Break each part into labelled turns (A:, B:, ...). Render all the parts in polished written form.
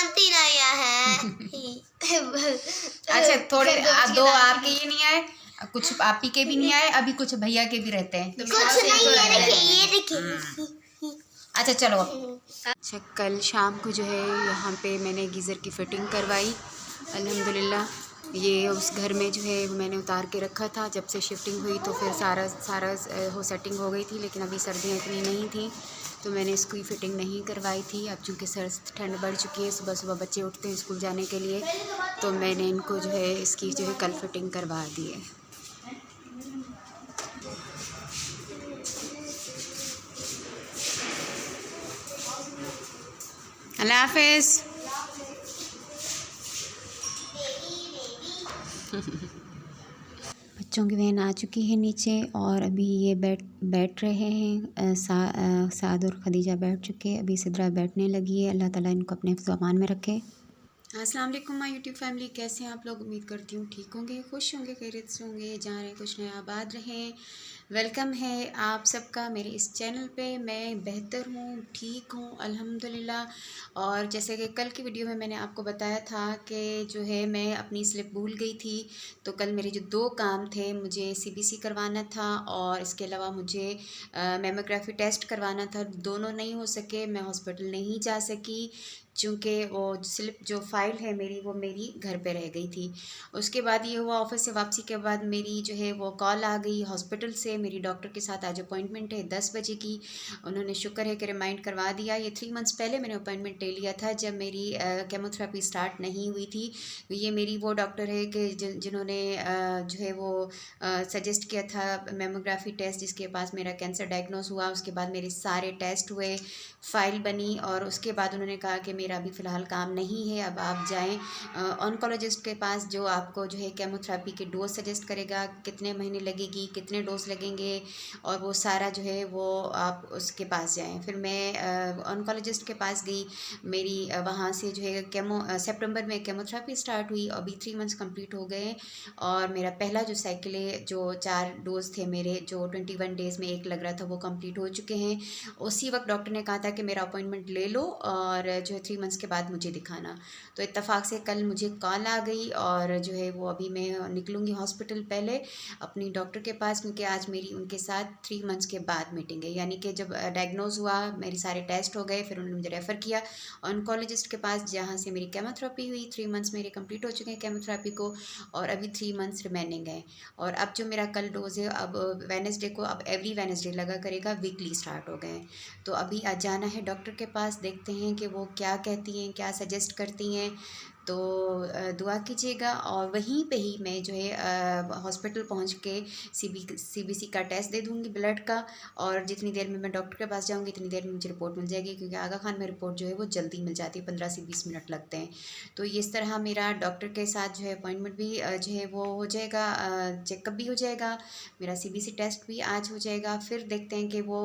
A: जानती नहीं है।
B: अच्छा, थोड़े दो आपके ये नहीं आए, कुछ आपी के भी नहीं आए, अभी कुछ भैया के भी रहते हैं।
A: कुछ नहीं, ये देखिए।
B: अच्छा चलो। अच्छा, कल शाम को जो है यहाँ पे मैंने गीज़र की फ़िटिंग करवाई अल्हम्दुलिल्लाह। ये उस घर में जो है मैंने उतार के रखा था, जब से शिफ्टिंग हुई तो फिर सारा हो सेटिंग हो गई थी, लेकिन अभी सर्दियाँ इतनी नहीं थी तो मैंने इसकी फ़िटिंग नहीं करवाई थी। अब चूँकि ठंड बढ़ चुकी है, सुबह सुबह बच्चे उठते हैं स्कूल जाने के लिए, तो मैंने इनको जो है इसकी जो है कल फ़िटिंग करवा दी है। अल्लाह हाफिज़। बच्चों की वैन आ चुकी है नीचे और अभी ये बैठ रहे हैं। साद और खदीजा बैठ चुके हैं, अभी सिद्रा बैठने लगी है। अल्लाह ताला इनको अपने ज़मान में रखे। अस्सलाम वालेकुम माय यूट्यूब फैमिली, कैसे हैं आप लोग? उम्मीद करती हूँ ठीक होंगे, खुश होंगे, खैरियत से होंगे, जहाँ रहें कुछ नया आबाद रहें। वेलकम है आप सबका मेरे इस चैनल पे। मैं बेहतर हूँ, ठीक हूँ अल्हम्दुलिल्लाह। और जैसे कि कल की वीडियो में मैंने आपको बताया था कि जो है मैं अपनी स्लिप भूल गई थी, तो कल मेरे जो 2 काम थे, मुझे CBC करवाना था और इसके अलावा मुझे मेमोग्राफी टेस्ट करवाना था। दोनों नहीं हो सके, मैं हॉस्पिटल नहीं जा सकी चूँकि वो स्लिप जो फ़ाइल है मेरी, वो मेरी घर पे रह गई थी। उसके बाद ये हुआ, ऑफ़िस से वापसी के बाद मेरी जो है वो कॉल आ गई हॉस्पिटल से। मेरी डॉक्टर के साथ आज अपॉइंटमेंट है 10 बजे की। उन्होंने शुक्र है कि रिमाइंड करवा दिया। ये 3 मंथ्स पहले मैंने अपॉइंटमेंट ले लिया था, जब मेरी केमोथेरेपी स्टार्ट नहीं हुई थी। ये मेरी वो डॉक्टर है कि जिन्होंने जो है वो सजेस्ट किया था मेमोग्राफी टेस्ट, जिसके पास मेरा कैंसर डायग्नोस हुआ। उसके बाद मेरे सारे टेस्ट हुए, फ़ाइल बनी और उसके बाद उन्होंने कहा कि मेरा अभी फ़िलहाल काम नहीं है, अब आप जाएँ ऑन्कोलॉजिस्ट के पास, जो आपको जो है केमोथेरेपी के डोज सजेस्ट करेगा, कितने महीने लगेगी, कितने डोज लगेंगे, और वो सारा जो है वो आप उसके पास जाएँ। फिर मैं ऑन्कोलॉजिस्ट के पास गई। मेरी वहाँ से जो है सितंबर में केमोथेरेपी स्टार्ट हुई। अभी 3 मंथ्स कंप्लीट हो गए और मेरा पहला जो साइकिल है, जो 4 डोज थे मेरे, जो 21 डेज़ में एक लग रहा था, वो कंप्लीट हो चुके हैं। उसी वक्त डॉक्टर ने कहा था कि मेरा अपॉइंटमेंट ले लो और जो है 3 मंथ्स के बाद मुझे दिखाना। तो इत्तेफाक से कल मुझे कॉल आ गई और जो है वो अभी मैं निकलूँगी हॉस्पिटल पहले अपनी डॉक्टर के पास, क्योंकि आज मेरी उनके साथ 3 मंथ्स के बाद मीटिंग है। यानी कि जब डायग्नोज हुआ, मेरे सारे टेस्ट हो गए, फिर उन्होंने मुझे रेफ़र किया ऑन्कोलॉजिस्ट के पास, जहाँ से मेरी केमोथेरेपी हुई। 3 मंथ्स मेरे कंप्लीट हो चुके हैं केमोथेरेपी को और अभी 3 मंथ्स रिमेनिंग है। और अब जो मेरा कल डोज़ है, अब वेडनेसडे को, अब एवरी वेडनेसडे लगा करेगा, वीकली स्टार्ट हो गए हैं। तो अभी आज जाना है डॉक्टर के पास, देखते हैं कि वो क्या कहती हैं, क्या सजेस्ट करती हैं। तो दुआ कीजिएगा। और वहीं पे ही मैं जो है हॉस्पिटल पहुंच के CBC का टेस्ट दे दूंगी, ब्लड का। और जितनी देर में मैं डॉक्टर के पास जाऊंगी इतनी देर में मुझे रिपोर्ट मिल जाएगी, क्योंकि आगा खान में रिपोर्ट जो है वो जल्दी मिल जाती है, 15 से 20 मिनट लगते हैं। तो इस तरह मेरा डॉक्टर के साथ जो है अपॉइंटमेंट भी जो है वो हो जाएगा, चेकअप भी हो जाएगा, मेरा CBC टेस्ट भी आज हो जाएगा। फिर देखते हैं कि वो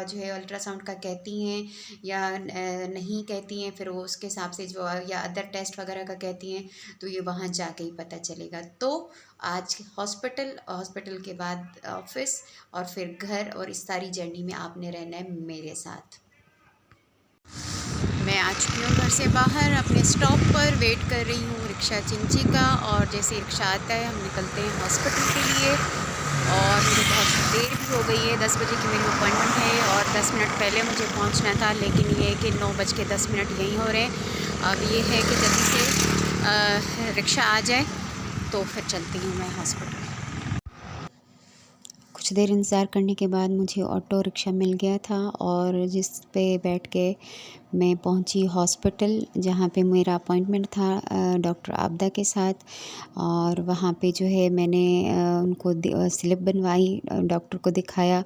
B: जो है अल्ट्रासाउंड का कहती हैं या नहीं कहती हैं, फिर वो उसके हिसाब से जो या अदर टेस्ट वगैरह का कहती हैं, तो ये वहाँ जाके ही पता चलेगा। तो आज हॉस्पिटल के बाद ऑफिस और फिर घर, और इस सारी जर्नी में आपने रहना है मेरे साथ। मैं आ चुकी हूँ घर से बाहर, अपने स्टॉप पर वेट कर रही हूँ रिक्शा चिंची का, और जैसे रिक्शा आता है हम निकलते हैं हॉस्पिटल के लिए। और मुझे बहुत देर भी हो गई है, 10 बजे की मेरी अपॉइंटमेंट है और 10 मिनट पहले मुझे पहुंचना था, लेकिन ये है कि 9:10 यहीं हो रहे हैं। अब ये है कि जल्दी से रिक्शा आ जाए तो फिर चलती हूँ मैं हॉस्पिटल। कुछ देर इंतज़ार करने के बाद मुझे ऑटो रिक्शा मिल गया था और जिस पे बैठ के मैं पहुंची हॉस्पिटल, जहां पे मेरा अपॉइंटमेंट था डॉक्टर आबदा के साथ। और वहां पे जो है मैंने उनको स्लिप बनवाई, डॉक्टर को दिखाया,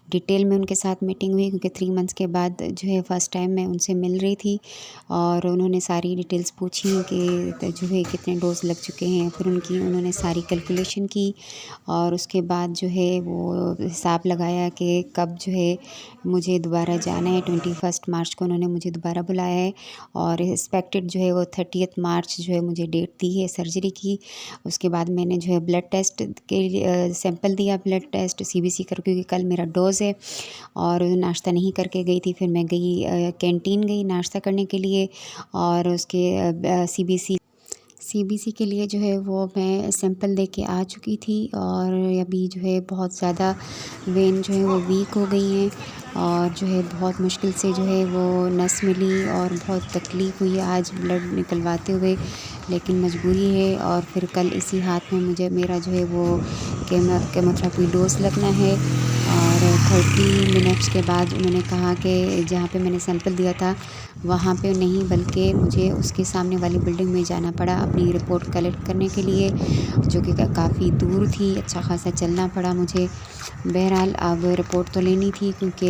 B: डिटेल में उनके साथ मीटिंग हुई, क्योंकि 3 मंथ्स के बाद जो है फ़र्स्ट टाइम मैं उनसे मिल रही थी। और उन्होंने सारी डिटेल्स पूछी कि जो है कितने डोज लग चुके हैं, फिर उन्होंने सारी कैलकुलेशन की और उसके बाद जो है वो हिसाब लगाया कि कब जो है मुझे दोबारा जाना है। 21 मार्च को उन्होंने मुझे दोबारा बुलाया है और एक्सपेक्टेड जो है वो 30 मार्च जो है मुझे डेट दी है सर्जरी की। उसके बाद मैंने जो है ब्लड टेस्ट के लिए सैंपल दिया, ब्लड टेस्ट CBC कर, क्योंकि कल मेरा डोज़ है और नाश्ता नहीं करके गई थी। फिर मैं गई कैंटीन गई नाश्ता करने के लिए और उसके CBC के लिए जो है वो मैं सैंपल दे के आ चुकी थी और अभी जो है बहुत ज़्यादा वेन जो है वो वीक हो गई हैं और जो है बहुत मुश्किल से जो है वो नस मिली और बहुत तकलीफ़ हुई आज ब्लड निकलवाते हुए, लेकिन मजबूरी है। और फिर कल इसी हाथ में मुझे मेरा जो है वो केमोथेरेपी डोज लगना है और 30 मिनट्स के बाद उन्होंने कहा कि जहाँ पे मैंने सैंपल दिया था वहाँ पे नहीं, बल्कि मुझे उसके सामने वाली बिल्डिंग में जाना पड़ा अपनी रिपोर्ट कलेक्ट करने के लिए, जो कि काफ़ी दूर थी, अच्छा खासा चलना पड़ा मुझे। बहरहाल अब रिपोर्ट तो लेनी थी, क्योंकि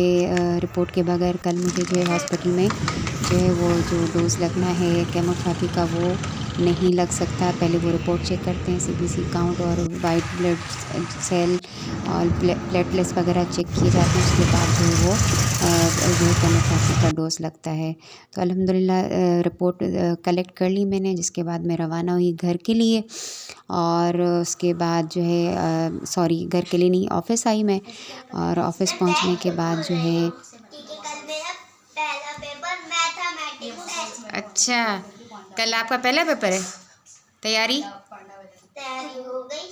B: रिपोर्ट के बगैर कल मुझे जो है हॉस्पिटल में जो है वो जो डोज़ लगना है केमोथेरेपी का वो नहीं लग सकता। पहले वो रिपोर्ट चेक करते हैं, CBC काउंट और वाइट ब्लड सेल और प्लेटलेट्स वगैरह चेक किए जाते हैं। उसके बाद जो है वो जो केमोथेरेपी का डोज़ लगता है। तो अल्हम्दुलिल्लाह रिपोर्ट कलेक्ट कर ली मैंने, जिसके बाद मैं रवाना हुई घर के लिए और उसके बाद जो है सॉरी घर के लिए नहीं, ऑफ़िस आई मैं और ऑफ़िस पहुंचने के बाद जो है
A: कल मेरा पहला पेपर मैथमेटिक्स है।
B: अच्छा, कल आपका पहला पेपर है, तैयारी
A: हो गई।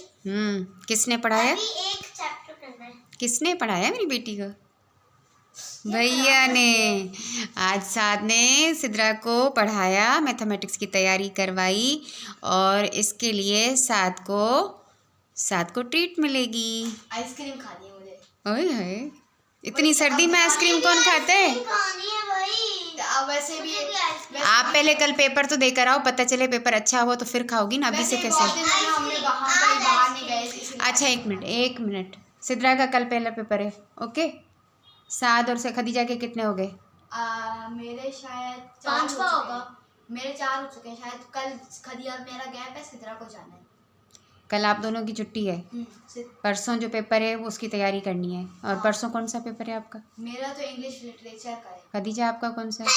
B: किसने पढ़ाया?
A: अभी एक चैप्टर करना है।
B: किसने पढ़ाया मेरी बेटी को? भैया ने। आज साद ने सिद्रा को पढ़ाया, मैथमेटिक्स की तैयारी करवाई और इसके लिए साद को ट्रीट मिलेगी।
A: आइसक्रीम खानी है मुझे।
B: ओए है, इतनी सर्दी में आइसक्रीम कौन खाता है?
A: खानी है भाई। अब वैसे भी
B: आप पहले कल पेपर तो देकर आओ, पता चले पेपर अच्छा हो तो फिर खाओगी ना, अभी से कैसे?
A: हमने बाहर नहीं गए।
B: अच्छा एक मिनट, सिद्रा का कल पहला पेपर है, ओके। साद और से खदीजा के कितने हो गए?
A: मेरे शायद 5 होगा। मेरे 4 हो चुके हैं शायद। कल खदीजा मेरा गैप है, सिद्रा को जाना है।
B: कल आप दोनों की छुट्टी है। परसों जो पेपर है वो उसकी तैयारी करनी है। और परसों कौन सा पेपर है आपका?
A: मेरा तो इंग्लिश लिटरेचर का है।
B: खदीजा आपका कौन सा है?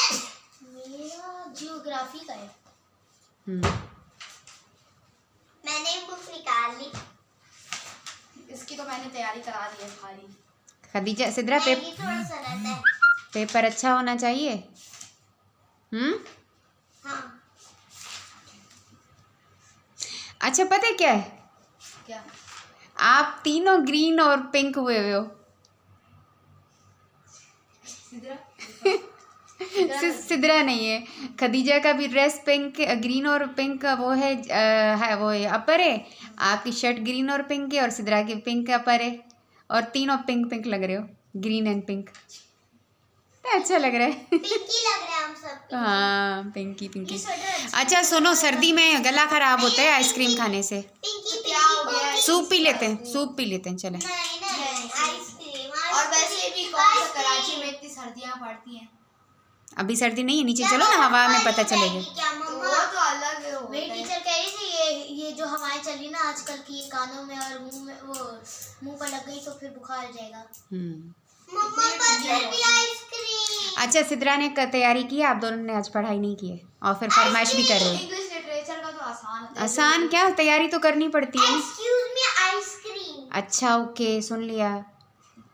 A: मेरा जियोग्राफी का है। मैंने बुक निकाल ली। इसकी तो मैंने तैयारी करा दी है खाली।
B: खदीजा सिद्रा पेपर अच्छा होना चाहिए।
A: हाँ।
B: अच्छा पता है क्या है?
A: क्या?
B: आप तीनों ग्रीन और पिंक हुए हो। सिद्रा नहीं है, खदीजा का भी ड्रेस पिंक ग्रीन और पिंक वो है, वो है अपर है। आपकी शर्ट ग्रीन और पिंक है और सिद्रा की पिंक अपर है और तीनों पिंक लग रहे हो, ग्रीन एंड पिंक। अच्छा लग रहा है।
A: पिंकी लग रहा है हम सब।
B: हाँ पिंकी। अच्छा सुनो, सर्दी में गला खराब होता है आइसक्रीम खाने से।
A: क्या हो गया?
B: सूप पी लेते हैं चले।
A: आइसक्रीम। और वैसे भी कराची में इतनी सर्दियाँ पड़ती हैं।
B: अभी सर्दी नहीं है, नीचे चलो ना, हवा में पता चलेगा।
A: क्या मम्मा? वो तो अलग है। मेरी टीचर कह रही थी ये जो हवाएं चली ना आजकल की, कानों में और मुंह में, वो मुंह पर लग गई तो फिर बुखार आ जाएगा। मम्मा भी आइसक्रीम। अच्छा
B: सिद्रा ने तैयारी की है, आप दोनों ने आज पढ़ाई नहीं की है और फिर फरमाइश भी कर रहे हो।
A: इंग्लिश लिटरेचर का तो आसान होता है।
B: आसान क्या, तैयारी तो करनी पड़ती है।
A: Excuse me, ice cream.
B: अच्छा ओके, सुन लिया,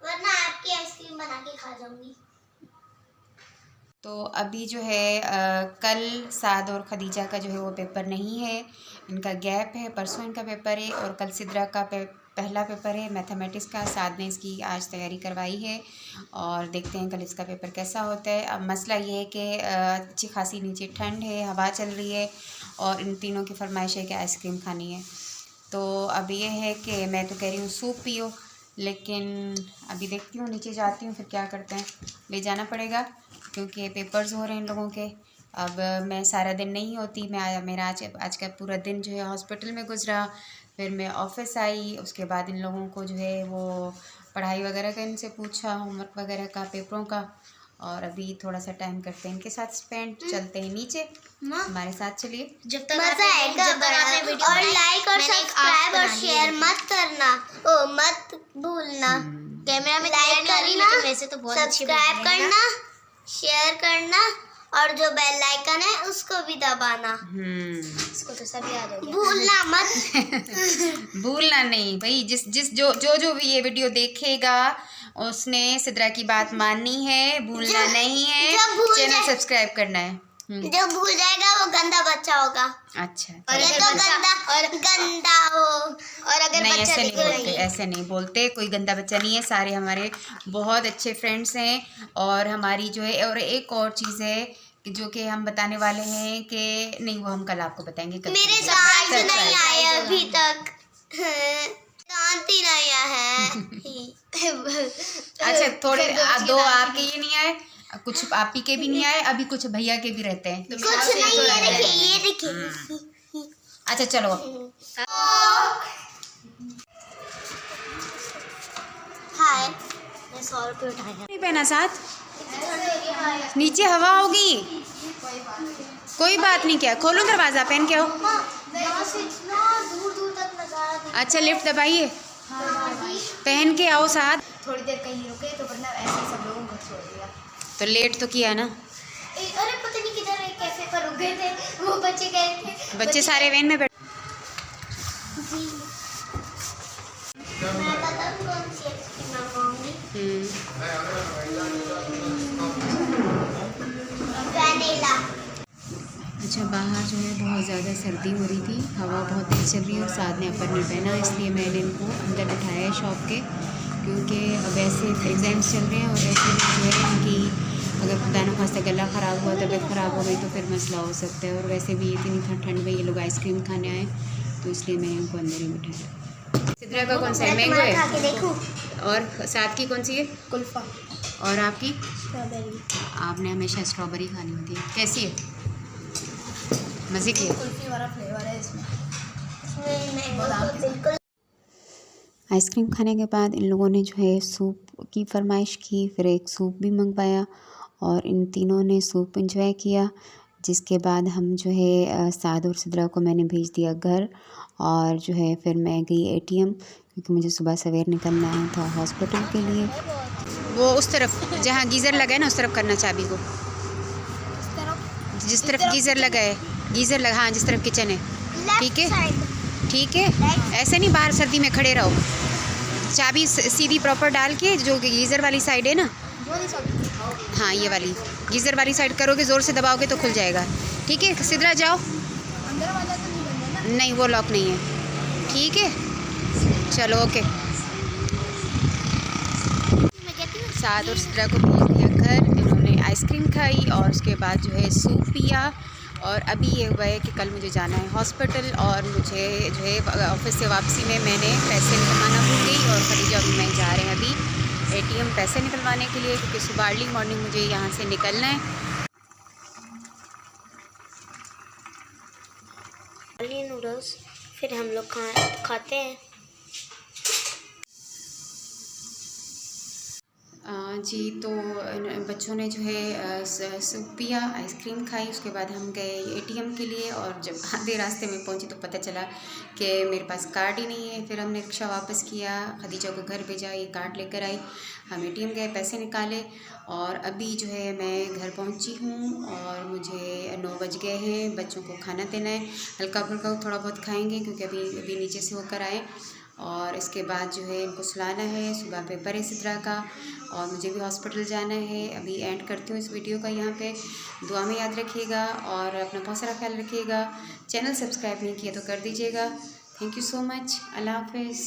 A: वरना आपकी आइसक्रीम बना के खा जाऊंगी।
B: तो अभी जो है कल साद और खदीजा का जो है वो पेपर नहीं है, इनका गैप है। परसों इनका पेपर है और कल सिद्रा का पहला पेपर है मैथमेटिक्स का। साद ने इसकी आज तैयारी करवाई है और देखते हैं कल इसका पेपर कैसा होता है। अब मसला ये है कि अच्छी खासी नीचे ठंड है, हवा चल रही है और इन तीनों की फरमाइश है कि आइसक्रीम खानी है। तो अब ये है कि मैं तो कह रही हूँ सूप पियो, लेकिन अभी देखती हूँ, नीचे जाती हूँ, फिर क्या करते हैं, ले जाना पड़ेगा क्योंकि पेपर्स हो रहे हैं इन लोगों के। अब मैं सारा दिन नहीं होती, मेरा आज का पूरा दिन जो है हॉस्पिटल में गुजरा, फिर मैं ऑफ़िस आई, उसके बाद इन लोगों को जो है वो पढ़ाई वगैरह का इनसे पूछा, होमवर्क वगैरह का, पेपरों का, और अभी थोड़ा सा टाइम करते हैं इनके साथ स्पेंड। चलते हैं नीचे, हमारे साथ चलिए।
A: जब तक मज़ा आएगा। और लाइक और सब्सक्राइब और शेयर मत करना, मत भूलना। कैमरा में लाइक करना, वैसे तो बहुत सब्सक्राइब करना, शेयर करना और जो बेल आइकन है उसको भी दबाना। इसको तो सब याद हो गया। भूलना मत।
B: भूलना नहीं भाई, जो भी ये वीडियो देखेगा उसने सिद्रा की बात माननी है, भूलना नहीं है, चैनल सब्सक्राइब करना है।
A: जो भूल जाएगा वो गंदा बच्चा होगा।
B: अच्छा,
A: और ये तो गंदा हो। और अगर
B: नहीं,
A: बच्चा
B: ऐसे नहीं बोलते, ऐसे नहीं बोलते, कोई गंदा बच्चा नहीं है, सारे हमारे बहुत अच्छे फ्रेंड्स हैं। और हमारी जो है, और एक और चीज़ है कि जो कि हम बताने वाले हैं कि नहीं, वो हम कल आपको बताएंगे।
A: मेरे दांत नहीं आए अभी तक, दांत ही नहीं आया है।
B: अच्छा, थोड़े दो आपके ये नहीं आए, कुछ आपी के भी नहीं आए, अभी कुछ भैया के भी रहते हैं, तो
A: कुछ नहीं, ये देखिए।
B: अच्छा चलो,
A: हाय, मैं 100 रुपये उठाया।
B: नहीं पहना साथ, नीचे हवा होगी, कोई बात नहीं, क्या खोलो दरवाजा, पहन के आओ। अच्छा, लिफ्ट दबाइए, पहन के आओ साथ।
A: थोड़ी देर कहीं रुके तो वरना ऐसे ही सब लोगों को छोड़ दिया।
B: तो लेट तो किया ना।
A: अरे पता नहीं किधर एक कैफे पर रुक गए थे, वो बच्चे गए थे,
B: बच्चे सारे वैन में बैठ।
A: मैं पता कौन सी आइसक्रीम मंगाऊंगी। वैनिला।
B: अच्छा, बाहर जो है बहुत ज़्यादा सर्दी हो रही थी, हवा बहुत तेज चल रही है और साथ ने अपर नहीं पहना, इसलिए मैंने इनको अंदर बिठाया है शॉप के, क्योंकि वैसे एग्ज़ाम्स चल रहे हैं और वैसे जो है इनकी अगर खुदा न खास्ता गला ख़राब हुआ, तबीयत ख़राब हो गई तो फिर मसला हो सकता है। और वैसे भी इतनी ठंड में ये लोग आइसक्रीम खाने आए, तो इसलिए मैंने इनको अंदर ही बिठाया। सिद्रा का कौन सा है? मैंगो है। और साथ की कौन सी है?
A: कुल्फा।
B: और आपकी?
A: स्ट्रॉबेरी।
B: आपने हमेशा स्ट्रॉबेरी खानी होती है। कैसी है? मज़े की है?
A: कुल्फी वाला फ्लेवर है इसमें बिल्कुल।
B: आइसक्रीम खाने के बाद इन लोगों ने जो है सूप की फरमाइश की, फिर एक सूप भी मंगवाया और इन तीनों ने सूप एंजॉय किया। जिसके बाद हम जो है साद और सिद्रा को मैंने भेज दिया घर, और जो है फिर मैं गई ATM, क्योंकि मुझे सुबह सवेर निकलना है था हॉस्पिटल के लिए। वो उस तरफ जहाँ गीज़र लगा है ना, उस तरफ करना चाबी को, जिस तरफ गीज़र लगा है, गीज़र लगा, हाँ जिस तरफ किचन है, ठीक है, ठीक है। ऐसे नहीं बाहर सर्दी में खड़े रहो, चाबी सीधी प्रॉपर डाल के, जो गीज़र वाली साइड है ना, हाँ ये वाली गीज़र वाली साइड करोगे, ज़ोर से दबाओगे तो खुल जाएगा, ठीक है। सिद्रा जाओ,
A: अंदर वाला तो नहीं बंद है ना?
B: नहीं वो लॉक नहीं है, ठीक है, चलो ओके। साद और सिद्रा को भेज दिया घर, इन्होंने आइसक्रीम खाई और उसके बाद जो है सूप पिया। और अभी ये हुआ है कि कल मुझे जाना है हॉस्पिटल, और मुझे जो है ऑफिस से वापसी में मैंने पैसे निकलवाना भूल गई, और खदीजा भी मैं जा रहे हैं अभी ATM पैसे निकलवाने के लिए, क्योंकि सुबह अर्ली मॉर्निंग मुझे यहाँ से निकलना है।
A: नूडल्स फिर हम लोग खाते हैं।
B: जी, तो बच्चों ने जो है सूप पिया, आइसक्रीम खाई, उसके बाद हम गए ATM के लिए, और जब आधे रास्ते में पहुंची तो पता चला कि मेरे पास कार्ड ही नहीं है। फिर हमने रिक्शा वापस किया, खदीजा को घर भेजा, ये कार्ड लेकर आई, हम ATM गए, पैसे निकाले, और अभी जो है मैं घर पहुंची हूँ और मुझे 9 बज गए हैं। बच्चों को खाना देना है, हल्का फुल्का थोड़ा बहुत खाएँगे क्योंकि अभी नीचे से होकर आए, और इसके बाद जो है इनको सुलाना है। सुबह पेपर है सिद्रा का, और मुझे भी हॉस्पिटल जाना है। अभी एंड करती हूँ इस वीडियो का यहाँ पे। दुआ में याद रखिएगा और अपना बहुत सारा ख्याल रखिएगा। चैनल सब्सक्राइब नहीं किया तो कर दीजिएगा। Thank you so much. अल्लाह हाफिज़।